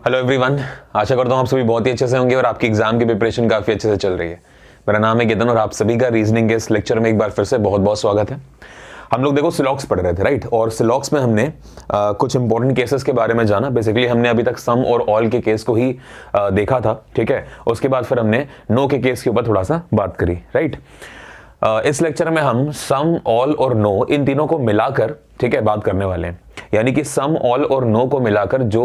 Hello everyone, आशा करता हूँ आप सभी बहुत ही अच्छे से होंगे और आपकी एग्जाम की प्रिपरेशन काफ़ी अच्छे से चल रही है। मेरा नाम है केतन और आप सभी का रीजनिंग के इस लेक्चर में एक बार फिर से बहुत बहुत स्वागत है। हम लोग देखो सिलॉक्स पढ़ रहे थे, राइट? और सिलॉक्स में हमने कुछ इंपॉर्टेंट केसेस के बारे में जाना। बेसिकली हमने अभी तक सम और ऑल के केस को ही देखा था, ठीक है। उसके बाद फिर हमने नो के केस के ऊपर थोड़ा सा बात करी, राइट। इस लेक्चर में हम सम, ऑल और नो इन तीनों को मिलाकर, ठीक है, बात करने वाले हैं। यानी कि सम, ऑल और नो को मिलाकर जो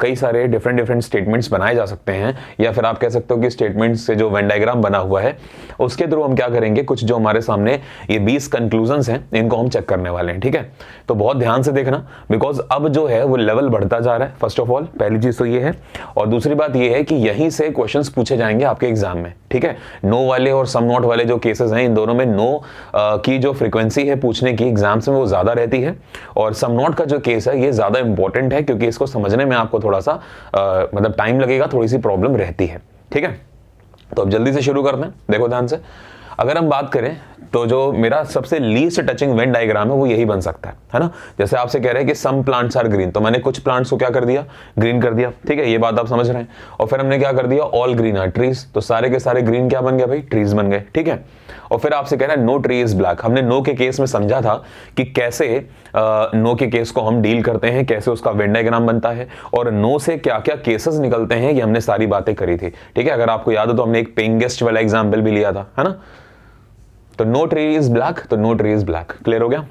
कई सारे डिफरेंट स्टेटमेंट्स बनाए जा सकते हैं, या फिर आप कह सकते हो कि स्टेटमेंट्स से जो वेन डायग्राम बना हुआ है उसके थ्रू हम क्या करेंगे, कुछ जो हमारे सामने ये 20 कंक्लूजन्स हैं इनको हम चेक करने वाले हैं, ठीक है। तो बहुत ध्यान से देखना, बिकॉज अब जो है वो लेवल बढ़ता जा रहा है। फर्स्ट ऑफ ऑल पहली चीज तो ये है, और दूसरी बात ये है कि यहीं से क्वेश्चंस पूछे जाएंगे आपके एग्जाम में, ठीक है। नो वाले और सम नॉट वाले जो केसेस हैं, इन दोनों में नो की जो फ्रीक्वेंसी है पूछने की एग्जाम्स में वो ज्यादा रहती है, और सम नॉट का जो केस है ये ज्यादा इंपॉर्टेंट है क्योंकि इसको समझने में आपको थोड़ा सा मतलब टाइम लगेगा, थोड़ी सी प्रॉब्लम रहती है, ठीक है। तो अब जल्दी से शुरू करते हैं। देखो ध्यान से, अगर हम बात करें तो जो मेरा सबसे लीस्ट टचिंग वेन डायग्राम है वो यही बन सकता है ना। जैसे आपसे कह रहे हैं कि सम प्लांट्स आर ग्रीन, तो मैंने कुछ प्लांट्स को क्या कर दिया, ग्रीन कर दिया, ठीक है, ये बात आप समझ रहे हैं। और फिर हमने क्या कर दिया, ऑल ग्रीन आर ट्रीज, तो सारे के सारे ग्रीन क्या बन गया भाई, ट्रीज बन गए, ठीक है। और फिर आपसे कह रहा है नो ट्री इज ब्लैक, हमने नो के केस में समझा था कि कैसे नो के केस को हम डील करते हैं, कैसे उसका वेन डायग्राम बनता है, और नो से क्या क्या केसेस निकलते हैं, ये हमने सारी बातें करी थी, ठीक है। अगर आपको याद हो तो हमने एक पेइंग गेस्ट वाला एग्जाम्पल भी लिया था, है ना। तो नो ट्री इज ब्लैक, तो no tree is black, clear हो गया।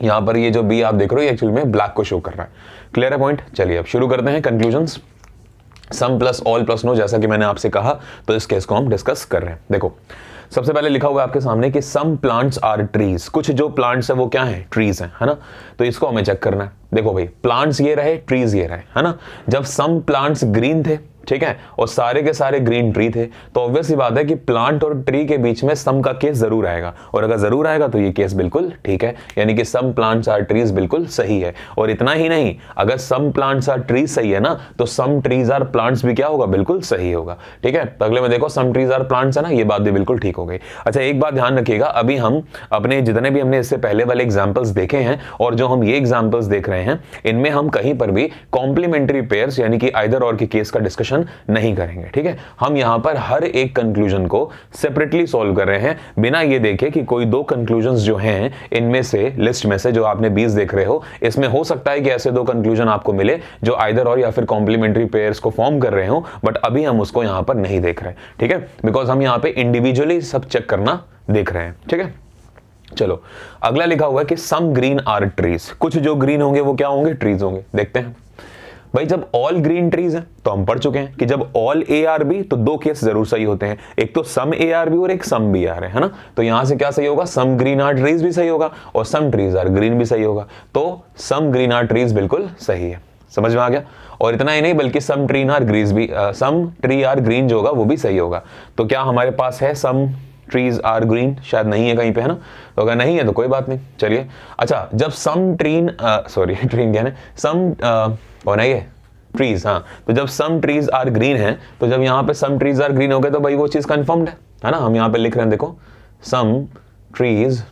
यहां पर ये जो बी आप देख रहे हो एक्चुअली में ब्लैक को शो कर रहा है, क्लियर है पॉइंट। चलिए अब शुरू करते हैं कंक्लूजन्स। सम प्लस ऑल प्लस नो, जैसा कि मैंने आपसे कहा, तो इस केस को हम डिस्कस कर रहे हैं। देखो सबसे पहले लिखा हुआ है आपके सामने कि सम प्लांट्स आर ट्रीज, कुछ जो प्लांट्स है वो क्या है, ट्रीज है ना। तो इसको हमें चेक करना है। देखो भाई, प्लांट्स ये रहे, ट्रीज ये रहे, है ना। जब सम प्लांट्स ग्रीन थे, ठीक है, और सारे के सारे ग्रीन ट्री थे, तो ऑब्वियस सी बात है कि प्लांट और ट्री के बीच में सम का केस जरूर आएगा, और अगर जरूर आएगा तो ये केस बिल्कुल ठीक है, यानी कि सम प्लांट्स आर ट्रीज बिल्कुल सही है। और इतना ही नहीं, अगर सम प्लांट्स आर ट्रीज सही है ना, तो सम ट्रीज आर प्लांट्स भी क्या होगा, बिल्कुल सही होगा, ठीक है। तो अगले में देखो सम ट्रीज आर प्लांट्स है ना, ये बात भी बिल्कुल ठीक हो गई। अच्छा एक बात ध्यान रखिएगा, अभी हम अपने जितने भी हमने इससे पहले वाले एग्जाम्पल्स देखे हैं और जो हम ये एग्जाम्पल्स देख रहे हैं, इनमें हम कहीं पर भी कॉम्प्लीमेंट्री पेयर्स यानी कि आइदर और के केस का डिस्कशन नहीं करेंगे, ठीक है। हम यहां पर हर एक कंक्लूजन को सेपरेटली सॉल्व कर रहे हैं, बिना ये देखे कि कोई दो कंक्लूजन्स जो हैं इनमें से, लिस्ट में से जो आपने 20 देख रहे हो, इसमें हो सकता है कि ऐसे दो कंक्लूजन आपको मिले जो आइदर और या फिर कॉम्प्लीमेंट्री पेयर्स को फॉर्म कर रहे हो, बट अभी हम उसको यहां पर नहीं देख रहे, ठीक है, बिकॉज हम यहां पे इंडिविजुअली सब चेक करना देख रहे हैं, ठीक है। चलो अगला लिखा हुआ है कि सम ग्रीन आर ट्रीज, कुछ जो ग्रीन होंगे वो क्या होंगे, ट्रीज होंगे। देखते हैं भाई, जब ऑल ग्रीन ट्रीज है तो हम पढ़ चुके हैं कि जब ऑल ए आर बी, तो दो केस जरूर सही होते हैं, एक तो सम ए आर बी और एक सम बी आर है ना। तो यहां से क्या सही होगा, सम ग्रीन आर ट्रीज भी सही होगा और सम ट्रीज आर ग्रीन भी सही होगा। तो सम ग्रीन आर ट्रीज बिल्कुल सही है, समझ में आ गया। और इतना ही नहीं बल्कि सम ट्री आर ग्रीन भी, सम ट्री आर ग्रीन जो होगा वो भी सही होगा। तो क्या हमारे पास है सम ट्रीज आर ग्रीन, शायद नहीं है कहीं पे, है ना। तो अगर नहीं है तो कोई बात नहीं, चलिए। अच्छा जब सम ट्रीन सॉरी ट्रीन क्या है, सम कौन है ये, ट्रीज, हाँ। तो जब सम ट्रीज आर ग्रीन है, तो जब यहाँ पे सम ट्रीज आर ग्रीन हो गए तो भाई वो चीज कंफर्म्ड है ना। हम यहाँ पे लिख रहे हैं, देखो सम ट्रीज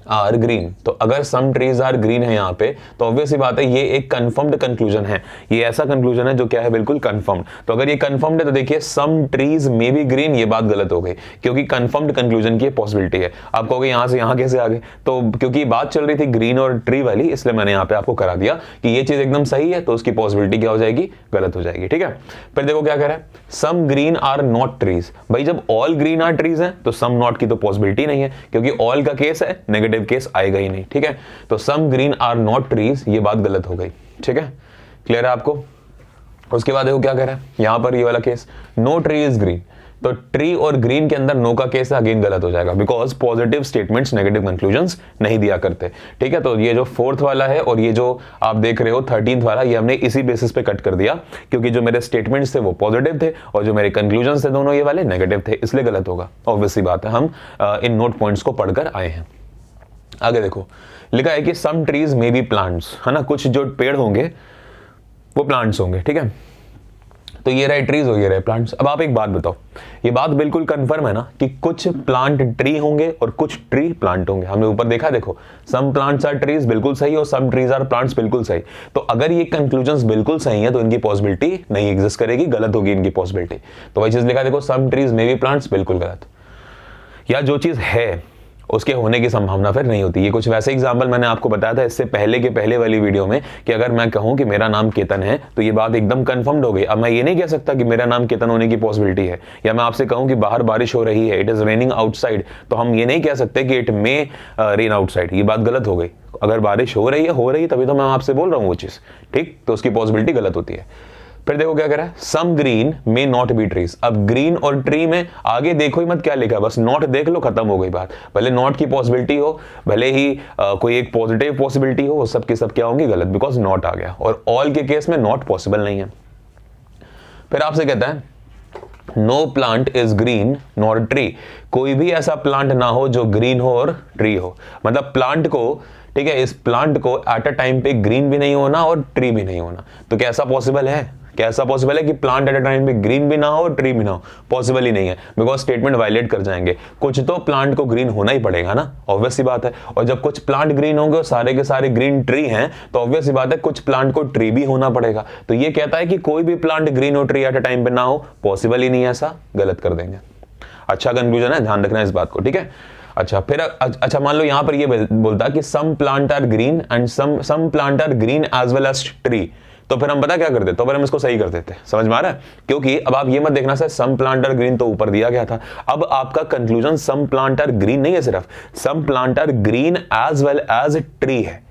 आर ग्रीन, तो अगर सम ट्रीज आर ग्रीन है यहाँ पे, तो ऑब्वियस सी बात है ये एक कंफर्म्ड कंक्लूजन है, ये ऐसा कंक्लूजन है जो क्या है, बिल्कुल कंफर्म्ड। तो अगर ये कंफर्म्ड है तो देखिए some trees may be green, ये बात गलत हो गई क्योंकि कंफर्म्ड कंक्लूजन की पॉसिबिलिटी है। आप कहोगे यहाँ से यहाँ कैसे आ गए, तो क्योंकि बात चल रही थी ग्रीन और ट्री वाली, इसलिए मैंने यहाँ पे आपको करा दिया कि ये चीज एकदम सही है, तो उसकी पॉसिबिलिटी क्या हो जाएगी, गलत हो जाएगी, ठीक है। फिर देखो क्या कह रहा है, some green are not trees, भाई जब ऑल ग्रीन आर ट्रीज है तो सम नॉट की तो पॉसिबिलिटी नहीं है क्योंकि ऑल का केस है, नेगेटिव केस आएगा ही नहीं, ठीक है। तो some green are not trees, ये बात गलत हो गई, ठीक है, क्लियर है आपको। उसके बाद देखो क्या कह रहा है यहां पर, ये वाला case no tree is green, तो ट्री और ग्रीन के अंदर नो का केस अगेन गलत हो जाएगा because positive statements negative conclusions नहीं दिया करते, ठीक है। तो ये जो फोर्थ वाला है और ये जो आप देख रहे हो 13th वाला, ये हमने इसी बेसिस पे कट कर दिया क्योंकि जो मेरे स्टेटमेंट्स थे वो पॉजिटिव थे और जो मेरे कंक्लूजन्स थे दोनों ये वाले नेगेटिव थे, इसलिए गलत होगा। ऑब्वियसली बात है, हम इन नोट पॉइंट्स को पढ़कर आए हैं। आगे देखो लिखा है कि some trees may be plants, है ना, कुछ जो पेड़ होंगे वो प्लांट्स होंगे, ठीक है। तो ये रहे ट्रीज और ये रहे प्लांट्स। अब आप एक बात बताओ, ये बात बिल्कुल कंफर्म है ना कि कुछ प्लांट ट्री होंगे और कुछ ट्री प्लांट होंगे। हमने ऊपर देखा, देखो सम प्लांट्स आर ट्रीज, बिल्कुल सही, और सम ट्रीज आर प्लांट्स, बिल्कुल सही। तो अगर ये कंक्लूजन्स बिल्कुल सही है तो इनकी पॉसिबिलिटी नहीं एग्जिस्ट करेगी, गलत होगी इनकी पॉसिबिलिटी। तो वही चीज लिखा, देखो some trees may be plants, बिल्कुल गलत। या जो चीज है उसके होने की संभावना फिर नहीं होती। ये कुछ वैसे एग्जाम्पल मैंने आपको बताया था इससे पहले के पहले वाली वीडियो में कि अगर मैं कहूं कि मेरा नाम केतन है तो ये बात एकदम कंफर्म्ड हो गई। अब मैं ये नहीं कह सकता कि मेरा नाम केतन होने की पॉसिबिलिटी है, या मैं आपसे कहूं कि बाहर बारिश हो रही है, इट इज रेनिंग आउटसाइड, तो हम ये नहीं कह सकते कि इट मे रेन आउटसाइड। ये बात गलत हो गई। अगर बारिश हो रही है तभी तो मैं आपसे बोल रहा हूँ वो चीज, ठीक, तो उसकी पॉसिबिलिटी गलत होती है। फिर देखो क्या कह रहा है, some green may not be trees. अब ग्रीन और ट्री में आगे देखो ही मत क्या लिखा है, बस नॉट देख लो, खत्म हो गई बात। भले नॉट की पॉसिबिलिटी हो, भले ही कोई एक पॉजिटिव पॉसिबिलिटी हो, वो सब की सब क्या होंगी, गलत, बिकॉज नॉट आ गया। और ऑल के केस में नॉट पॉसिबल नहीं है। फिर आपसे कहता है no plant is green nor tree. कोई भी ऐसा प्लांट ना हो जो ग्रीन हो और ट्री हो। मतलब प्लांट को, ठीक है, इस प्लांट को एट अ टाइम पे ग्रीन भी नहीं होना और ट्री भी नहीं होना। तो क्या ऐसा पॉसिबल है? कैसा पॉसिबल है कि प्लांट एट अ टाइम पे ग्रीन भी ना हो और ट्री भी ना हो? पॉसिबल ही नहीं है, बिकॉज स्टेटमेंट वायलेट कर जाएंगे। कुछ तो प्लांट को ग्रीन होना ही पड़ेगा ना, ऑब्वियस सी बात है। और जब कुछ प्लांट ग्रीन होंगे और सारे के सारे ग्रीन ट्री हैं तो ऑब्वियस सी बात है कुछ प्लांट को ट्री भी होना पड़ेगा। तो ये कहता है कि कोई भी प्लांट ग्रीन और ट्री एट अ टाइम पे ना हो, पॉसिबल ही नहीं है, ऐसा गलत कर देंगे। अच्छा कंक्लूजन है, ध्यान रखना इस बात को, ठीक है। अच्छा फिर अच्छा मान लो यहां पर ये बोलता कि some plant are green and some plant are green as well as tree. तो फिर हम पता क्या करते, तो फिर हम इसको सही कर देते। समझ में आ रहा है? क्योंकि अब आप ये मत देखना sir some plant are green तो ऊपर दिया गया था। अब आपका conclusion some plant are green नहीं है, सिर्फ some plant are green as well as tree है।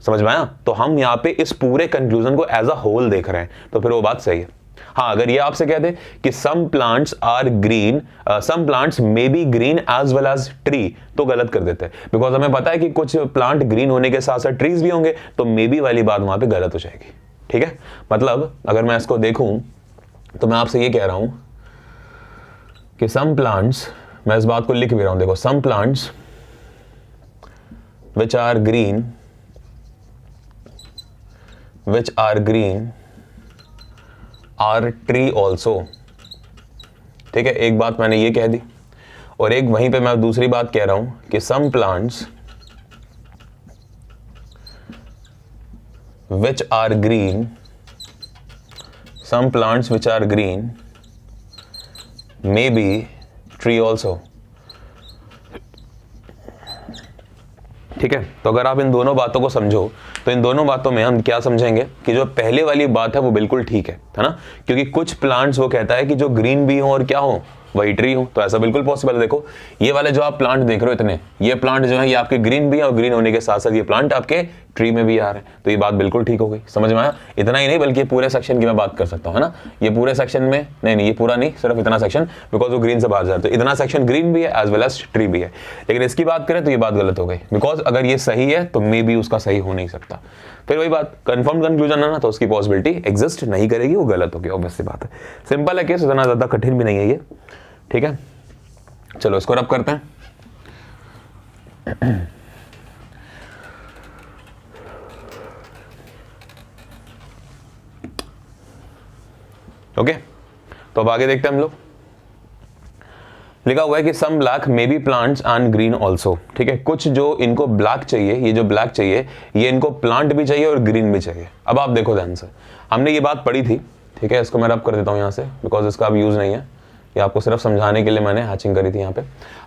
समझ में आया? तो हम यहाँ पे इस पूरे कंक्लूजन को एज अ होल देख रहे हैं, तो फिर वो बात सही है। हाँ, अगर ये आपसे कह दे कि some plants are green, some plants may be green as well as tree, तो गलत कर देते हैं, बिकॉज हमें पता है कि कुछ प्लांट ग्रीन होने के साथ साथ ट्रीज भी होंगे, तो मे बी वाली बात वहां पे गलत हो जाएगी। ठीक है, मतलब अगर मैं इसको देखूं तो मैं आपसे ये कह रहा हूं कि सम प्लांट्स, मैं इस बात को लिख भी रहा हूं, देखो some plants which are green are tree also. ठीक है, एक बात मैंने ये कह दी, और एक वहीं पे मैं दूसरी बात कह रहा हूं कि some plants which are green, some plants which are green may be tree also। ठीक है, तो अगर आप इन दोनों बातों को समझो तो इन दोनों बातों में हम क्या समझेंगे कि जो पहले वाली बात है वो बिल्कुल ठीक है ना, क्योंकि कुछ प्लांट्स वो कहता है कि जो ग्रीन भी हो और क्या हो, वही ट्री हो, तो ऐसा बिल्कुल पॉसिबल है। देखो ये वाले जो आप प्लांट देख रहे हो इतने, ये प्लांट जो है ये आपके ग्रीन भी है और ग्रीन होने के साथ साथ ये प्लांट आपके ट्री में भी आ रहे हैं, तो ये बात बिल्कुल ठीक हो गई। समझ में आया? इतना ही नहीं बल्कि पूरे सेक्शन की मैं बात कर सकता हूँ, है ना। ये पूरे सेक्शन में नहीं, ये पूरा नहीं, सिर्फ इतना सेक्शन, बिकॉज वो ग्रीन से बाहर जाता है, तो इतना सेक्शन ग्रीन भी है एज वेल एज ट्री भी है। लेकिन इसकी बात करें तो ये बात गलत हो गई, बिकॉज अगर ये सही है तो मे बी उसका सही हो नहीं सकता। फिर वही बात, कंफर्म कंक्लूजन है ना, तो उसकी पॉसिबिलिटी एग्जिस्ट नहीं करेगी, वो गलत होगी, ऑब्वियस सी बात है। सिंपल है केस, इतना ज्यादा कठिन भी नहीं है ये। ठीक है, चलो इसको रब करते हैं। ओके, तो अब आगे देखते हैं हम लोग। लिखा हुआ है कि some black may be plants and green also. ठीक है, कुछ जो इनको ब्लैक चाहिए, ये जो ब्लैक चाहिए ये इनको प्लांट भी चाहिए और ग्रीन भी चाहिए। अब आप देखो ध्यान से, हमने ये बात पढ़ी थी, ठीक है, इसको मैं रब कर देता हूं यहां से, बिकॉज इसका अब यूज नहीं है, ये आपको सिर्फ समझाने के लिए मैंने हैचिंग करी थी। यहाँ पे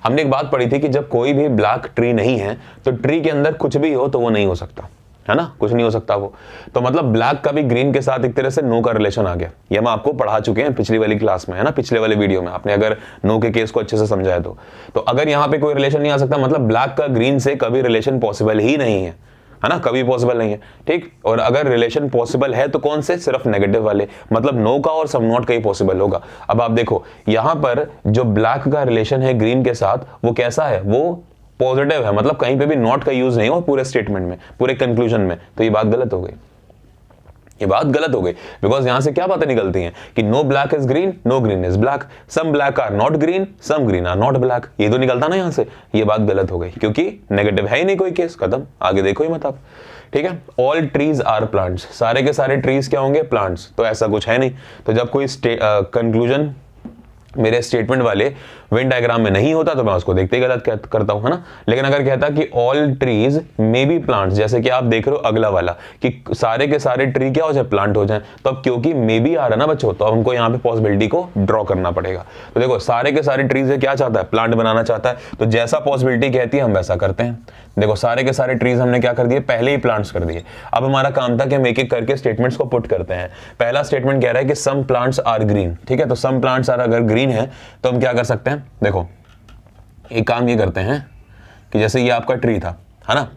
हमने एक बात पढ़ी थी कि जब कोई भी ब्लैक ट्री नहीं है तो ट्री के अंदर कुछ भी हो तो वो नहीं हो सकता, है ना, कुछ नहीं हो सकता वो। तो मतलब ब्लैक का भी ग्रीन के साथ एक तरह से नो का रिलेशन आ गया। ये हम आपको पढ़ा चुके हैं पिछली वाली क्लास में, है ना, पिछले वाले वीडियो में आपने अगर नो के केस को अच्छे से समझा है तो अगर यहाँ पे कोई रिलेशन नहीं आ सकता, मतलब ब्लैक का ग्रीन से कभी रिलेशन पॉसिबल ही नहीं है ना, कभी पॉसिबल नहीं है। ठीक, और अगर रिलेशन पॉसिबल है तो कौन से? सिर्फ नेगेटिव वाले, मतलब नो का और सम नॉट का ही पॉसिबल होगा। अब आप देखो यहां पर जो ब्लैक का रिलेशन है ग्रीन के साथ वो कैसा है, वो पॉजिटिव है, मतलब कहीं पे भी नॉट का यूज नहीं हो पूरे स्टेटमेंट में, पूरे कंक्लूजन में, तो ये बात गलत हो गई। ये बात गलत हो गई, बिकॉज यहां से क्या बातें निकलती हैं कि no black is green, no green is black, some black are not green, some green are not black. ये तो निकलता ना यहां से, ये बात गलत हो गई क्योंकि नेगेटिव है ही नहीं कोई केस, खत्म, आगे देखो ही मत आप। ठीक है, ऑल ट्रीज आर प्लांट्स, सारे के सारे ट्रीज क्या होंगे, प्लांट्स, तो ऐसा कुछ है नहीं। तो जब कोई कंक्लूजन मेरे स्टेटमेंट वाले वेन डायग्राम में नहीं होता तो मैं उसको देखते ही गलत करता हूं, है ना। लेकिन अगर कहता कि all trees may be plants, जैसे कि आप देख रहे हो अगला वाला कि सारे के सारे ट्री क्या हो जाए, प्लांट हो जाए, तो अब क्योंकि मे बी आ रहा ना बच्चों, तो हमको यहाँ पे पॉसिबिलिटी को ड्रॉ करना पड़ेगा। तो देखो सारे के सारे ट्रीज क्या चाहता है, प्लांट बनाना चाहता है, तो जैसा पॉसिबिलिटी कहती है हम वैसा करते हैं। देखो सारे के सारे ट्रीज हमने क्या कर दिए, पहले ही प्लांट्स कर दिए। अब हमारा काम था कि हम एक एक करके स्टेटमेंट्स को पुट करते हैं। पहला स्टेटमेंट कह रहा है कि सम प्लांट्स आर ग्रीन, ठीक है, तो सम प्लांट्स आर अगर ग्रीन है तो हम क्या कर सकते हैं, देखो एक काम ये करते हैं कि जैसे ये आपका ट्री था, है ना,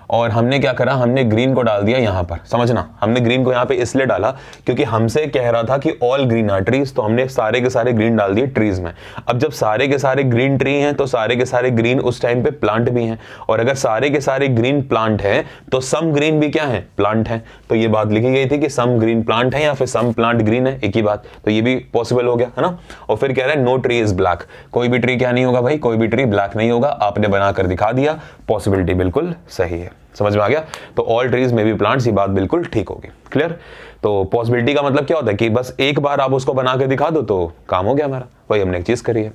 और हमने क्या करा, हमने ग्रीन को डाल दिया यहां पर, समझना, हमने ग्रीन को यहां पे इसलिए डाला क्योंकि हमसे कह रहा था कि ऑल ग्रीन आर ट्रीज, तो हमने सारे के सारे ग्रीन डाल दिए ट्रीज में। अब जब सारे के सारे ग्रीन ट्री हैं तो सारे के सारे ग्रीन उस टाइम पे प्लांट भी हैं, और अगर सारे के सारे ग्रीन प्लांट है तो सम ग्रीन भी क्या है, प्लांट है। तो ये बात लिखी गई थी कि सम ग्रीन प्लांट है या फिर सम प्लांट ग्रीन है, एक ही बात, तो ये भी पॉसिबल हो गया, है ना। और फिर कह रहा है नो ट्री इज ब्लैक, कोई भी ट्री क्या नहीं होगा भाई, कोई भी ट्री ब्लैक नहीं होगा, आपने बनाकर दिखा दिया, पॉसिबिलिटी बिल्कुल सही है, समझ में आ गया। तो ऑल ट्रीज में भी प्लांट्स, ये बात बिल्कुल ठीक होगी, क्लियर। तो पॉसिबिलिटी का मतलब क्या होता है कि बस एक बार आप उसको बना के दिखा दो तो काम हो गया हमारा, वही हमने एक चीज करी है।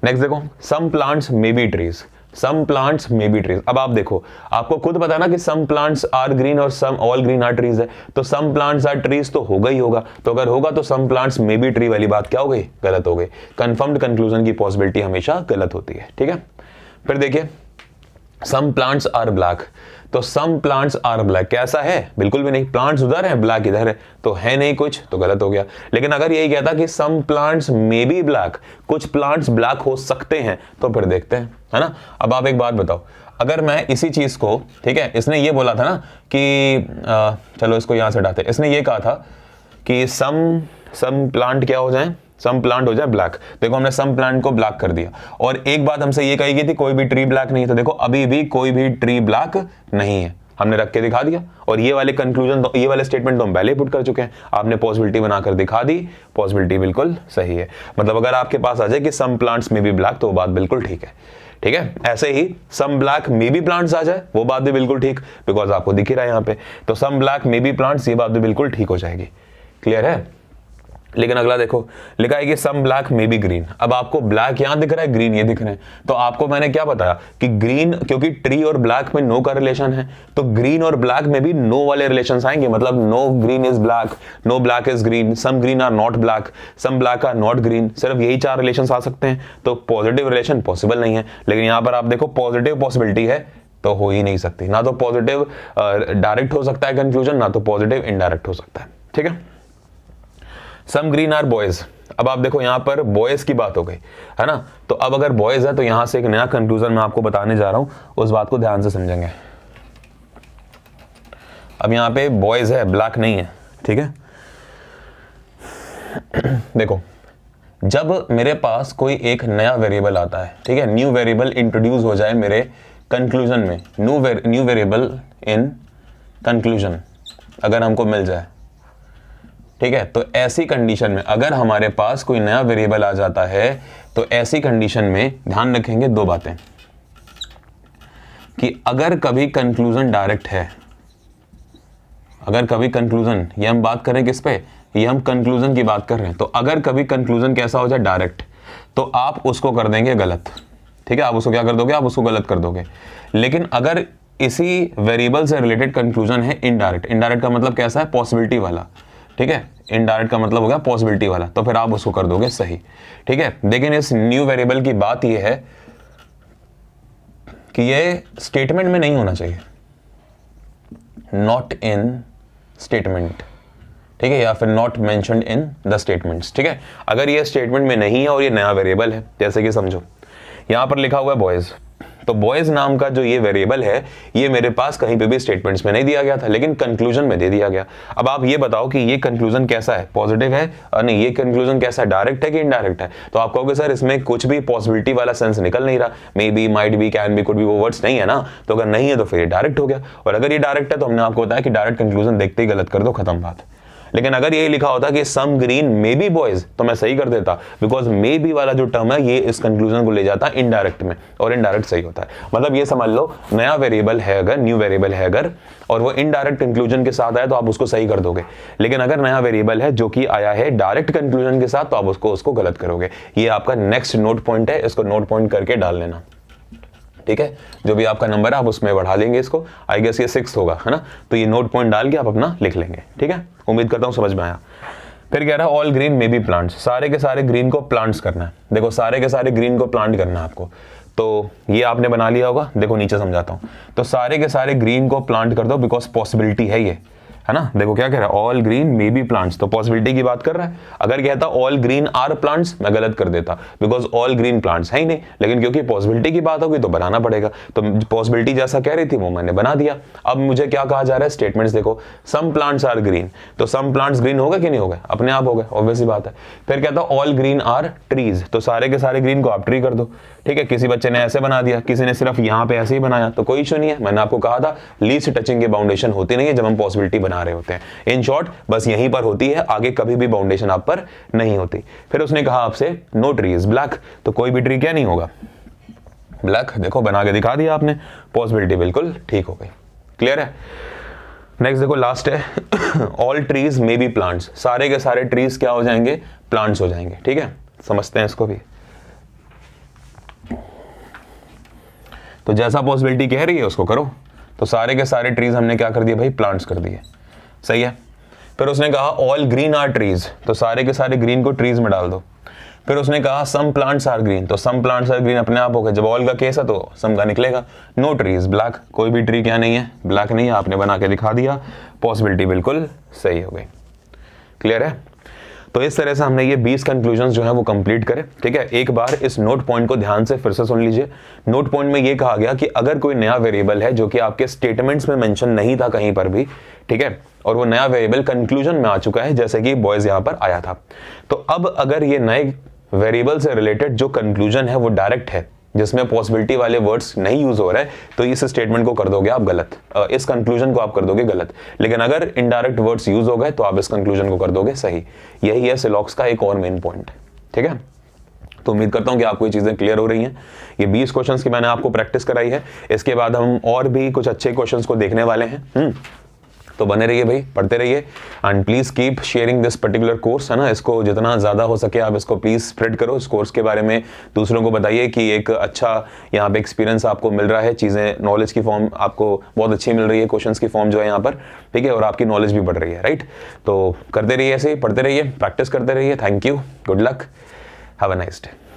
नेक्स्ट देखो, some plants may be trees, some plants may be trees. अब आप देखो, आपको खुद पता ना कि सम प्लांट्स आर ग्रीन और some all green are trees है, तो सम प्लांट्स आर ट्रीज तो होगा ही होगा, तो अगर होगा तो some plants may be tree वाली बात क्या हो गई, गलत हो गई। कंफर्म्ड कंक्लूजन की पॉसिबिलिटी हमेशा गलत होती है, ठीक है। फिर देखिए सम प्लांट्स आर ब्लैक, तो सम प्लांट्स आर ब्लैक कैसा है, बिल्कुल भी नहीं, प्लांट्स उधर है ब्लैक इधर है, तो है नहीं कुछ, तो गलत हो गया। लेकिन अगर यही कहता कि some plants may be black, कुछ प्लांट्स ब्लैक हो सकते हैं, तो फिर देखते हैं, है ना। अब आप एक बात बताओ, अगर मैं इसी चीज को, ठीक है, इसने ये बोला था ना कि चलो इसको यहां से हटाते, इसने ये कहा था कि सम प्लांट क्या हो जाए, सम प्लांट हो जाए ब्लैक। देखो हमने सम प्लांट को ब्लैक कर दिया, और एक बात हमसे ये कही गई थी कोई भी ट्री ब्लैक नहीं है, तो देखो अभी भी कोई भी ट्री ब्लैक नहीं है, हमने रख के दिखा दिया। और ये वाले कंक्लूजन, ये वाले स्टेटमेंट तो हम पहले ही पुट कर चुके हैं, आपने पॉसिबिलिटी बनाकर दिखा दी, पॉसिबिलिटी बिल्कुल सही है। मतलब अगर आपके पास आ जाए कि सम प्लांट्स में भी ब्लैक, तो वो बात बिल्कुल ठीक है, ठीक है। ऐसे ही some black may be plants आ जाए, वो बात भी बिल्कुल ठीक, बिकॉज आपको दिख ही रहा है यहाँ पे, तो some black may be plants, ये बात भी बिल्कुल ठीक हो जाएगी, क्लियर है। लेकिन अगला देखो, लिखा है कि some black may be green. अब आपको ब्लैक यहां दिख रहा है, ग्रीन ये दिख रहे हैं, तो आपको मैंने क्या बताया कि ग्रीन, क्योंकि ट्री और ब्लैक में नो का रिलेशन है, तो ग्रीन और ब्लैक में भी नो वाले रिलेशंस आएंगे। मतलब no green is black, no black is green, some green are not black, some black are not green, सिर्फ यही 4 रिलेशंस आ सकते हैं, तो पॉजिटिव रिलेशन पॉसिबल नहीं है। लेकिन यहां पर आप देखो पॉजिटिव पॉसिबिलिटी है, तो हो ही नहीं सकती, ना तो पॉजिटिव डायरेक्ट हो सकता है कंक्लूजन, ना तो पॉजिटिव इनडायरेक्ट हो सकता है, ठीक है। सम ग्रीन आर बॉयज, अब आप देखो यहां पर बॉयज की बात हो गई, है ना, तो अब अगर बॉयज है तो यहां से एक नया कंक्लूजन मैं आपको बताने जा रहा हूं, उस बात को ध्यान से समझेंगे। अब यहां पे बॉयज है, ब्लैक नहीं है, ठीक है। देखो जब मेरे पास कोई एक नया वेरिएबल आता है, ठीक है, न्यू वेरिएबल इंट्रोड्यूस हो जाए मेरे कंक्लूजन में, न्यू वेरिएबल इन कंक्लूजन अगर हमको मिल जाए, ठीक है, तो ऐसी कंडीशन में अगर हमारे पास कोई नया वेरिएबल आ जाता है, तो ऐसी कंडीशन में ध्यान रखेंगे 2 बातें, कि अगर कभी कंक्लूजन डायरेक्ट है, अगर कभी कंक्लूजन, ये हम बात करें किस पे, ये हम कंक्लूजन की बात कर रहे हैं, तो अगर कभी कंक्लूजन कैसा हो जाए डायरेक्ट, तो आप उसको कर देंगे गलत, ठीक है, आप उसको क्या कर दोगे, आप उसको गलत कर दोगे। लेकिन अगर इसी वेरिएबल से रिलेटेड कंक्लूजन है इनडायरेक्ट, इनडायरेक्ट का मतलब कैसा है, पॉसिबिलिटी वाला, ठीक है, इनडायरेक्ट का मतलब हो गया पॉसिबिलिटी वाला, तो फिर आप उसको कर दोगे सही, ठीक है। लेकिन इस न्यू वेरिएबल की बात यह है कि ये स्टेटमेंट में नहीं होना चाहिए, नॉट इन स्टेटमेंट, ठीक है, या फिर not mentioned in the statements, ठीक है। अगर ये स्टेटमेंट में नहीं है और ये नया वेरिएबल है, जैसे कि समझो यहां पर लिखा हुआ है बॉयज, तो बॉयज नाम का जो ये वेरिएबल है ये मेरे पास कहीं पे भी स्टेटमेंट्स में नहीं दिया गया था, लेकिन कंक्लूजन में दे दिया गया। अब आप ये बताओ कि ये कंक्लूजन कैसा है, पॉजिटिव है और नहीं, ये कंक्लूजन कैसा है, डायरेक्ट है कि इनडायरेक्ट है? तो आप कहोगे सर इसमें कुछ भी पॉसिबिलिटी वाला सेंस निकल नहीं रहा, may be, might be, can be, could be, वो वर्ड्स नहीं है ना। तो अगर नहीं है तो फिर ये डायरेक्ट हो गया, और अगर ये डायरेक्ट है तो हमने आपको बताया कि डायरेक्ट कंक्लूजन देखते ही गलत कर दो, खत्म बात। लेकिन अगर ये लिखा होता कि some green may be boys, तो मैं सही कर देता, बिकॉज मे बी वाला जो टर्म है ये इस कंक्लूजन को ले जाता है इनडायरेक्ट में, और इनडायरेक्ट सही होता है। मतलब ये समझ लो, नया वेरिएबल है अगर, न्यू वेरिएबल है अगर, और वो इनडायरेक्ट कंक्लूजन के साथ आया तो आप उसको सही कर दोगे। लेकिन अगर नया वेरिएबल है जो कि आया है डायरेक्ट कंक्लूजन के साथ, तो आप उसको गलत करोगे। ये आपका नेक्स्ट नोट पॉइंट है, इसको नोट पॉइंट करके डाल लेना, ठीक है? जो भी आपका नंबर है आप उसमें बढ़ा लेंगे इसको, आई गेस ये 6 होगा, है ना? तो ये नोट पॉइंट डाल के आप अपना लिख लेंगे, ठीक है? उम्मीद करता हूं समझ में आया। फिर कह रहा है all green may be plants, सारे के सारे ग्रीन को प्लांट्स करना है। देखो सारे के सारे ग्रीन को प्लांट करना है आपको, तो ये आपने बना लिया होगा। देखो नीचे समझाता हूं, तो सारे के सारे ग्रीन को प्लांट कर दो, बिकॉज पॉसिबिलिटी है ये, है ना? देखो क्या कह रहा है, all green may be plants, तो पॉसिबिलिटी की बात कर रहा है। अगर कहता ऑल ग्रीन आर प्लांट्स, मैं गलत कर देता, बिकॉज ऑल ग्रीन प्लांट्स है ही नहीं, लेकिन क्योंकि पॉसिबिलिटी की बात होगी तो बनाना पड़ेगा, तो पॉसिबिलिटी जैसा कह रही थी वो मैंने बना दिया। अब मुझे क्या कहा जा रहा है, स्टेटमेंट्स देखो, सम प्लांट्स आर ग्रीन, तो सम प्लांट्स ग्रीन होगा कि नहीं होगा? अपने आप होगा, ऑब्वियस बात है। फिर कहता ऑल ग्रीन आर ट्रीज, तो सारे के सारे ग्रीन को आप ट्री कर दो, ठीक है? किसी बच्चे ने ऐसे बना दिया, किसी ने सिर्फ यहाँ पे ऐसे ही बनाया, तो कोई इशू नहीं है। मैंने आपको कहा था लीस्ट टचिंग की बाउंडेशन होती नहीं है जब हम पॉसिबिलिटी बना रहे होते हैं। इन शॉर्ट बस यहीं पर होती है, आगे कभी भी बाउंडेशन आप पर नहीं होती। फिर उसने कहा आपसे नो ट्रीज ब्लैक, तो कोई भी ट्री क्या नहीं होगा, ब्लैक। देखो बना के दिखा दिया आपने, पॉसिबिलिटी बिल्कुल ठीक हो गई। क्लियर है? नेक्स्ट देखो लास्ट है all trees may be plants, सारे के सारे ट्रीज क्या हो जाएंगे, प्लांट्स हो जाएंगे, ठीक है? समझते हैं इसको भी। तो जैसा पॉसिबिलिटी कह रही है उसको करो, तो सारे के सारे ट्रीज हमने क्या कर दिए भाई, प्लांट्स कर दिए, सही है? फिर उसने कहा ऑल ग्रीन आर ट्रीज, तो सारे के सारे ग्रीन को ट्रीज में डाल दो। फिर उसने कहा सम प्लांट्स आर ग्रीन, तो सम प्लांट्स आर ग्रीन अपने आप हो गए, जब ऑल का केस है तो सम का निकलेगा। नो ट्रीज ब्लैक, कोई भी ट्री क्या नहीं है, ब्लैक नहीं है, आपने बना के दिखा दिया, पॉसिबिलिटी बिल्कुल सही हो गई। क्लियर है? तो इस तरह से हमने ये 20 कंक्लूजन्स जो है वो कंप्लीट करे, ठीक है? एक बार इस नोट पॉइंट को ध्यान से फिर से सुन लीजिए। नोट पॉइंट में ये कहा गया कि अगर कोई नया वेरिएबल है जो कि आपके स्टेटमेंट्स में मेंशन नहीं था कहीं पर भी, ठीक है, और वो नया वेरिएबल कंक्लूजन में आ चुका है, जैसे कि बॉयज यहां पर आया था, तो अब अगर ये नए वेरिएबल से रिलेटेड जो कंक्लूजन है वो डायरेक्ट है, जिसमें पॉसिबिलिटी वाले वर्ड्स नहीं यूज हो रहे, तो इस स्टेटमेंट को कर दोगे आप गलत, इस कंक्लूजन को आप कर दोगे गलत। लेकिन अगर इनडायरेक्ट वर्ड्स यूज हो गए तो आप इस कंक्लूजन को कर दोगे सही। यही है सिलॉक्स का एक और मेन पॉइंट, ठीक है? तो उम्मीद करता हूं कि आपको ये चीजें क्लियर हो रही हैं। ये 20 क्वेश्चंस की मैंने आपको प्रैक्टिस कराई है, इसके बाद हम और भी कुछ अच्छे क्वेश्चंस को देखने वाले हैं। तो बने रहिए भाई, पढ़ते रहिए, and please keep sharing this particular course, है ना? इसको जितना ज्यादा हो सके आप इसको प्लीज स्प्रेड करो, इस कोर्स के बारे में दूसरों को बताइए कि एक अच्छा यहाँ पे एक्सपीरियंस आपको मिल रहा है, चीजें नॉलेज की फॉर्म आपको बहुत अच्छी मिल रही है, क्वेश्चंस की फॉर्म जो है यहाँ पर, ठीक है? और आपकी नॉलेज भी बढ़ रही है, राइट? तो करते रहिए ऐसे ही, पढ़ते रहिए, प्रैक्टिस करते रहिए। Thank you, good luck, have a nice day.